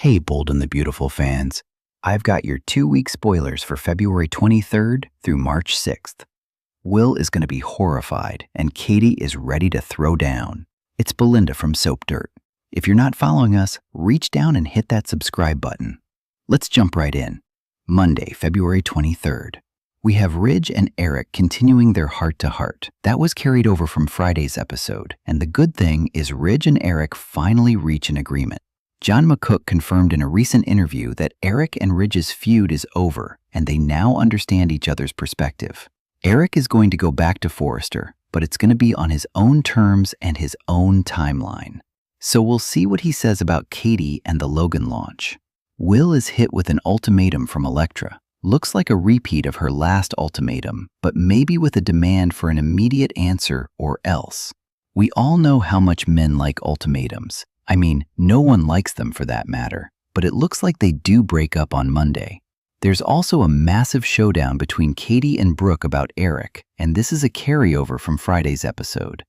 Hey, Bold and the Beautiful fans. I've got your 2-week spoilers for February 23rd through March 6th. Will is going to be horrified, and Katie is ready to throw down. It's Belinda from Soap Dirt. If you're not following us, reach down and hit that subscribe button. Let's jump right in. Monday, February 23rd. We have Ridge and Eric continuing their heart-to-heart. That was carried over from Friday's episode, and the good thing is Ridge and Eric finally reach an agreement. John McCook confirmed in a recent interview that Eric and Ridge's feud is over, and they now understand each other's perspective. Eric is going to go back to Forrester, but it's going to be on his own terms and his own timeline. So we'll see what he says about Katie and the Logan launch. Will is hit with an ultimatum from Elektra. Looks like a repeat of her last ultimatum, but maybe with a demand for an immediate answer or else. We all know how much men like ultimatums. I mean, no one likes them for that matter, but it looks like they do break up on Monday. There's also a massive showdown between Katie and Brooke about Eric, and this is a carryover from Friday's episode.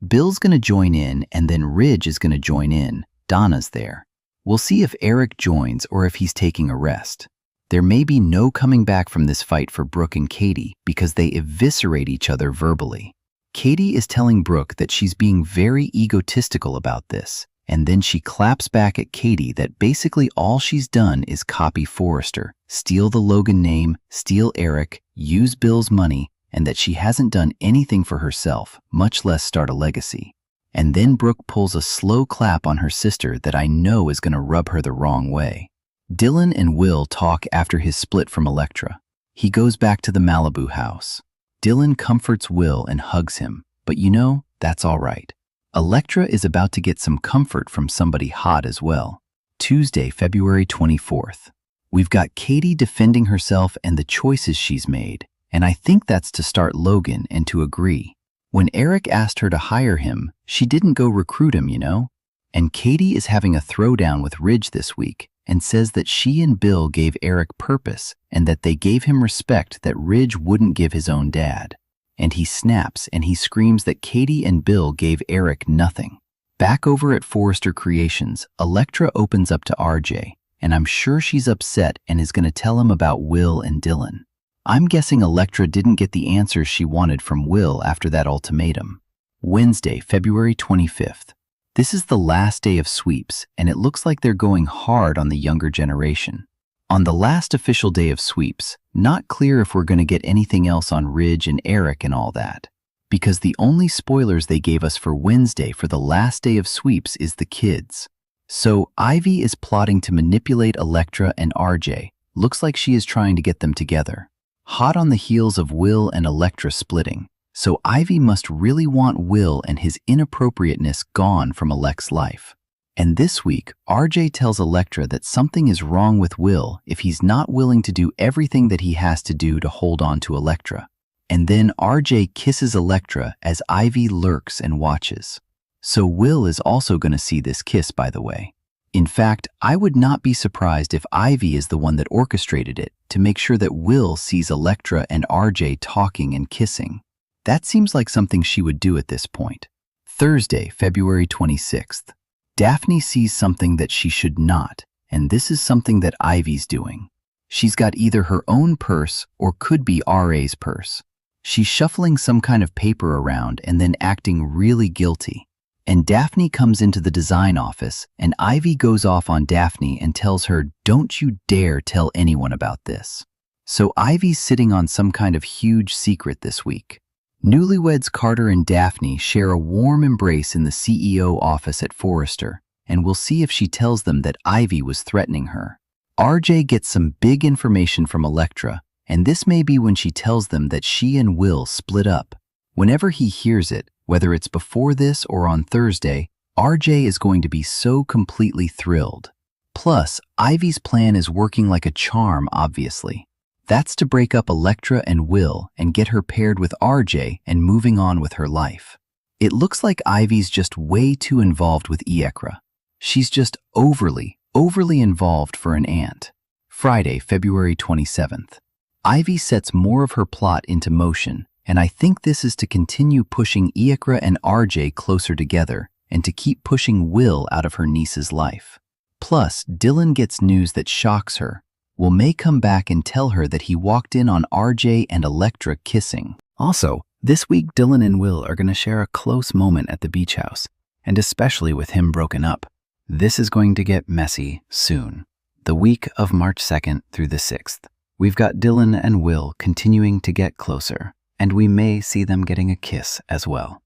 Bill's gonna join in, and then Ridge is gonna join in. Donna's there. We'll see if Eric joins or if he's taking a rest. There may be no coming back from this fight for Brooke and Katie because they eviscerate each other verbally. Katie is telling Brooke that she's being very egotistical about this, and then she claps back at Katie that basically all she's done is copy Forrester, steal the Logan name, steal Eric, use Bill's money, and that she hasn't done anything for herself, much less start a legacy. And then Brooke pulls a slow clap on her sister that I know is going to rub her the wrong way. Dylan and Will talk after his split from Elektra. He goes back to the Malibu house. Dylan comforts Will and hugs him, but you know, that's all right. Elektra is about to get some comfort from somebody hot as well. Tuesday, February 24th. We've got Katie defending herself and the choices she's made, and I think that's to start Logan and to agree. When Eric asked her to hire him, she didn't go recruit him, you know? And Katie is having a throwdown with Ridge this week and says that she and Bill gave Eric purpose and that they gave him respect that Ridge wouldn't give his own dad. And he snaps and he screams that Katie and Bill gave Eric nothing. Back over at Forrester Creations, Elektra opens up to RJ, and I'm sure she's upset and is going to tell him about Will and Dylan. I'm guessing Elektra didn't get the answers she wanted from Will after that ultimatum. Wednesday, February 25th. This is the last day of sweeps, and it looks like they're going hard on the younger generation. On the last official day of sweeps, not clear if we're going to get anything else on Ridge and Eric and all that, because the only spoilers they gave us for Wednesday for the last day of sweeps is the kids. So Ivy is plotting to manipulate Elektra and RJ. Looks like she is trying to get them together. Hot on the heels of Will and Elektra splitting, so Ivy must really want Will and his inappropriateness gone from Alec's life. And this week, RJ tells Elektra that something is wrong with Will if he's not willing to do everything that he has to do to hold on to Elektra. And then RJ kisses Elektra as Ivy lurks and watches. So Will is also going to see this kiss, by the way. In fact, I would not be surprised if Ivy is the one that orchestrated it to make sure that Will sees Elektra and RJ talking and kissing. That seems like something she would do at this point. Thursday, February 26th. Daphne sees something that she should not, and this is something that Ivy's doing. She's got either her own purse or could be RA's purse. She's shuffling some kind of paper around and then acting really guilty. And Daphne comes into the design office, and Ivy goes off on Daphne and tells her, "Don't you dare tell anyone about this." So Ivy's sitting on some kind of huge secret this week. Newlyweds Carter and Daphne share a warm embrace in the CEO office at Forrester, and we'll see if she tells them that Ivy was threatening her. RJ gets some big information from Elektra, and this may be when she tells them that she and Will split up. Whenever he hears it, whether it's before this or on Thursday, RJ is going to be so completely thrilled. Plus, Ivy's plan is working like a charm, obviously. That's to break up Elektra and Will and get her paired with RJ and moving on with her life. It looks like Ivy's just way too involved with Elektra. She's just overly involved for an aunt. Friday, February 27th. Ivy sets more of her plot into motion, and I think this is to continue pushing Elektra and RJ closer together and to keep pushing Will out of her niece's life. Plus, Dylan gets news that shocks her. Will may come back and tell her that he walked in on RJ and Electra kissing. Also, this week Dylan and Will are going to share a close moment at the beach house, and especially with him broken up. This is going to get messy soon. The week of March 2nd through the 6th. We've got Dylan and Will continuing to get closer, and we may see them getting a kiss as well.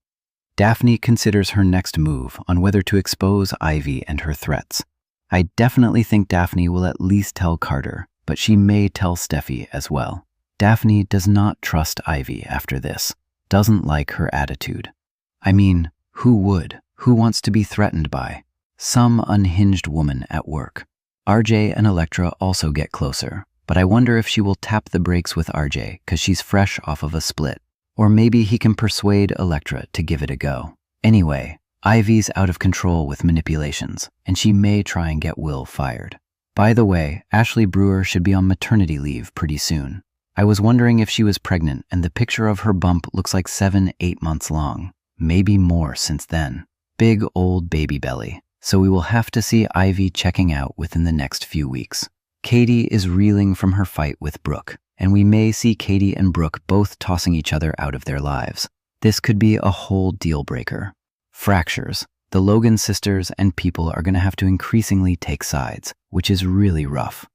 Daphne considers her next move on whether to expose Ivy and her threats. I definitely think Daphne will at least tell Carter, but she may tell Steffi as well. Daphne does not trust Ivy after this, doesn't like her attitude. I mean, who would? Who wants to be threatened by? Some unhinged woman at work. RJ and Electra also get closer, but I wonder if she will tap the brakes with RJ because she's fresh off of a split. Or maybe he can persuade Electra to give it a go. Anyway, Ivy's out of control with manipulations, and she may try and get Will fired. By the way, Ashley Brewer should be on maternity leave pretty soon. I was wondering if she was pregnant, and the picture of her bump looks like 7-8 months long. Maybe more since then. Big old baby belly. So we will have to see Ivy checking out within the next few weeks. Katie is reeling from her fight with Brooke, and we may see Katie and Brooke both tossing each other out of their lives. This could be a whole deal breaker. Fractures. The Logan sisters and people are going to have to increasingly take sides, which is really rough.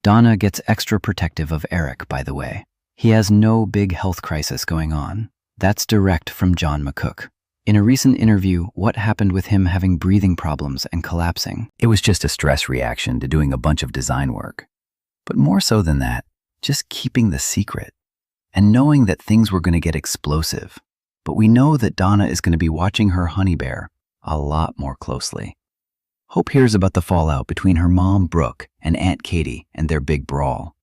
Donna gets extra protective of Eric, by the way. He has no big health crisis going on. That's direct from John McCook. In a recent interview, what happened with him having breathing problems and collapsing? It was just a stress reaction to doing a bunch of design work. But more so than that, just keeping the secret. And knowing that things were going to get explosive. But we know that Donna is going to be watching her honey bear a lot more closely. Hope hears about the fallout between her mom, Brooke, and Aunt Katie and their big brawl.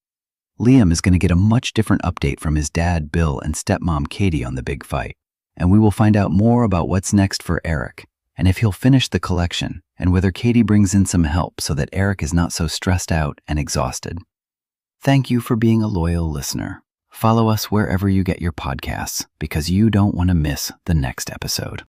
Liam is going to get a much different update from his dad, Bill, and stepmom, Katie, on the big fight. And we will find out more about what's next for Eric, and if he'll finish the collection, and whether Katie brings in some help so that Eric is not so stressed out and exhausted. Thank you for being a loyal listener. Follow us wherever you get your podcasts, because you don't want to miss the next episode.